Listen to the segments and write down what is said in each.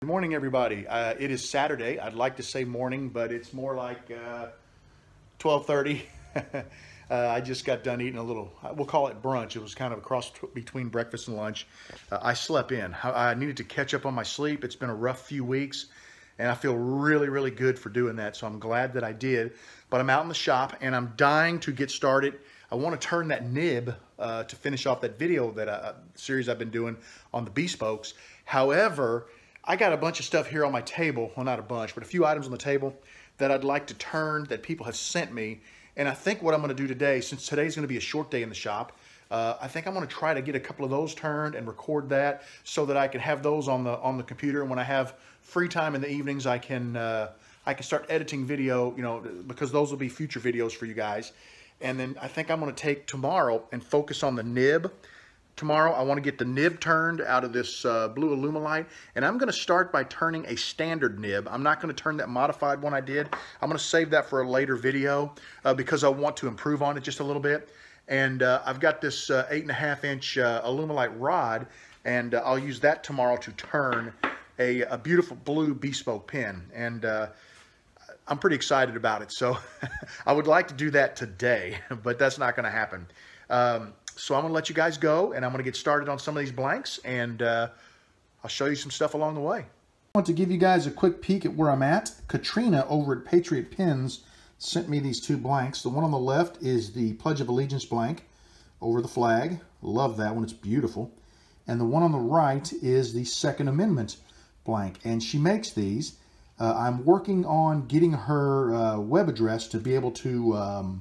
Good morning, everybody. It is Saturday. I'd like to say morning, but it's more like 12:30. I just got done eating a little, we'll call it brunch. It was kind of a cross between breakfast and lunch. I slept in. I needed to catch up on my sleep. It's been a rough few weeks, and I feel really, really good for doing that, so I'm glad that I did. But I'm out in the shop, and I'm dying to get started. I want to turn that nib to finish off that video that series I've been doing on the bespokes. However, I got a bunch of stuff here on my table, well, not a bunch, but a few items on the table that I'd like to turn that people have sent me. And I think what I'm going to do today, since today's going to be a short day in the shop, I think I'm going to try to get a couple of those turned and record that so that I can have those on the computer. And when I have free time in the evenings, I can start editing video, you know, because those will be future videos for you guys. And then I think I'm going to take tomorrow and focus on the nib. Tomorrow, I want to get the nib turned out of this blue Alumilite, and I'm going to start by turning a standard nib. I'm not going to turn that modified one I did. I'm going to save that for a later video because I want to improve on it just a little bit. And I've got this 8.5-inch Alumilite rod, and I'll use that tomorrow to turn a beautiful blue bespoke pin. And I'm pretty excited about it. So I would like to do that today, but that's not going to happen. So I'm going to let you guys go, and I'm going to get started on some of these blanks, and I'll show you some stuff along the way. I want to give you guys a quick peek at where I'm at. Katrina over at Patriot Pins sent me these two blanks. The one on the left is the Pledge of Allegiance blank over the flag. Love that one. It's beautiful. And the one on the right is the Second Amendment blank, and she makes these. I'm working on getting her web address to be able to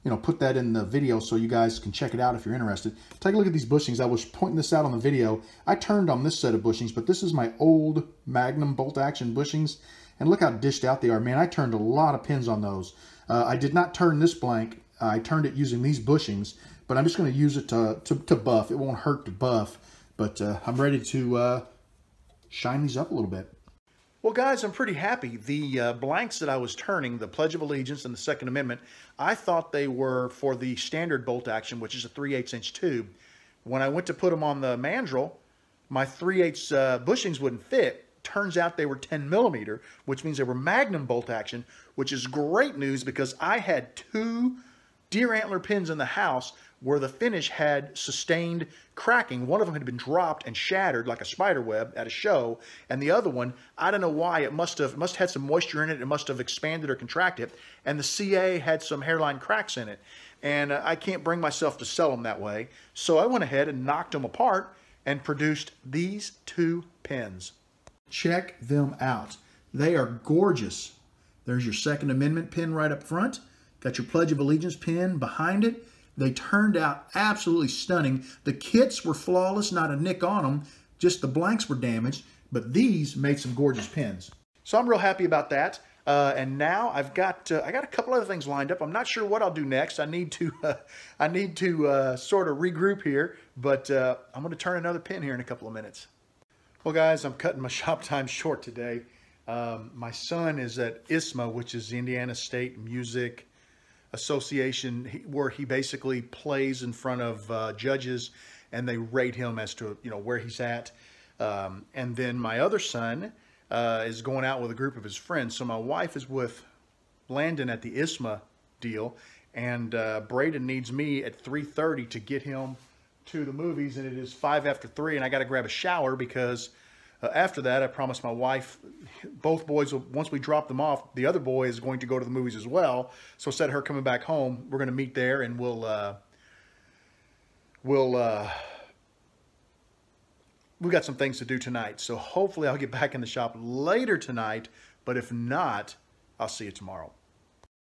you know, put that in the video so you guys can check it out if you're interested. Take a look at these bushings. I was pointing this out on the video. I turned on this set of bushings, but this is my old Magnum bolt action bushings, and look how dished out they are. Man, I turned a lot of pins on those. I did not turn this blank. I turned it using these bushings, but I'm just going to use it to buff. It won't hurt to buff, but I'm ready to shine these up a little bit. Well, guys, I'm pretty happy. The blanks that I was turning, the Pledge of Allegiance and the Second Amendment, I thought they were for the standard bolt action, which is a 3/8-inch tube. When I went to put them on the mandrel, my 3/8 bushings wouldn't fit. Turns out they were 10 millimeter, which means they were Magnum bolt action, which is great news because I had two deer antler pins in the house where the finish had sustained cracking. One of them had been dropped and shattered like a spider web at a show, and the other one, I don't know why, it must have had some moisture in it, it must have expanded or contracted, and the CA had some hairline cracks in it. And I can't bring myself to sell them that way, so I went ahead and knocked them apart and produced these two pins. Check them out. They are gorgeous. There's your Second Amendment pin right up front. Got your Pledge of Allegiance pin behind it. They turned out absolutely stunning. The kits were flawless, not a nick on them, just the blanks were damaged, but these made some gorgeous pins. So I'm real happy about that. And now I got a couple other things lined up. I'm not sure what I'll do next. I need to sort of regroup here, but I'm going to turn another pin here in a couple of minutes. Well, guys, I'm cutting my shop time short today. My son is at ISMA, which is the Indiana State Music Association, where he basically plays in front of judges, and they rate him as to, you know, where he's at. And then my other son is going out with a group of his friends. So my wife is with Landon at the ISMA deal, and Braden needs me at 3:30 to get him to the movies, and it is 5 after 3, and I got to grab a shower because after that, I promised my wife, both boys, once we drop them off, the other boy is going to go to the movies as well. So instead of her coming back home, we're going to meet there, and we've got some things to do tonight. So hopefully I'll get back in the shop later tonight, but if not, I'll see you tomorrow.